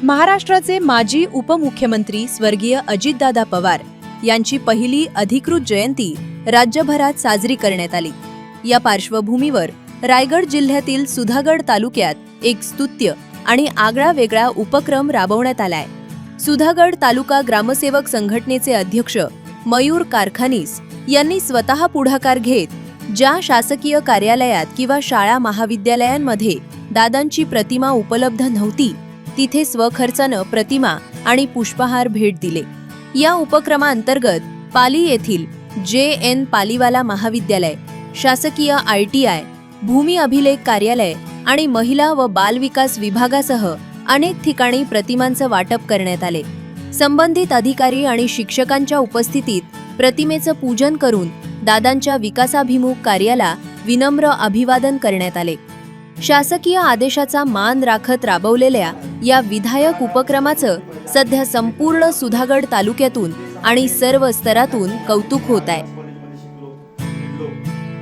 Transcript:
महाराष्ट्राचे माजी उपमुख्यमंत्री स्वर्गीय अजितदादा पवार यांची पहिली अधिकृत जयंती राज्यभरात साजरी करण्यात आली। या पार्श्वभूमीवर रायगड जिल्ह्यातील सुधागड तालुक्यात एक स्तुत्य आणि आगळा वेगळा उपक्रम राबवण्यात आलाय। सुधागड तालुका ग्रामसेवक संघटनेचे अध्यक्ष मयूर कारखानीस यांनी स्वतः पुढाकार घेत ज्या शासकीय कार्यालयात किंवा शाळा महाविद्यालयांमध्ये दादांची प्रतिमा उपलब्ध नव्हती तिथे स्वखर्चाने प्रतिमा आणि पुष्पहार भेट दिले। या उपक्रमांतर्गत पाली येथील JN पालीवाला महाविद्यालय, शासकीय ITI, भूमी अभिलेख कार्यालय आणि महिला व बाल विकास विभागासह अनेक ठिकाणी प्रतिमांचं वाटप करण्यात आले। संबंधित अधिकारी आणि शिक्षकांच्या उपस्थितीत प्रतिमेचं पूजन करून दादांच्या विकासाभिमुख कार्याला विनम्र अभिवादन करण्यात आले। शासकीय आदेशाचा मान राखत राबवलेल्या या विधायक उपक्रमाचं सध्या संपूर्ण सुधागड तालुक्यातून आणि सर्व स्तरातून कौतुक होत आहे।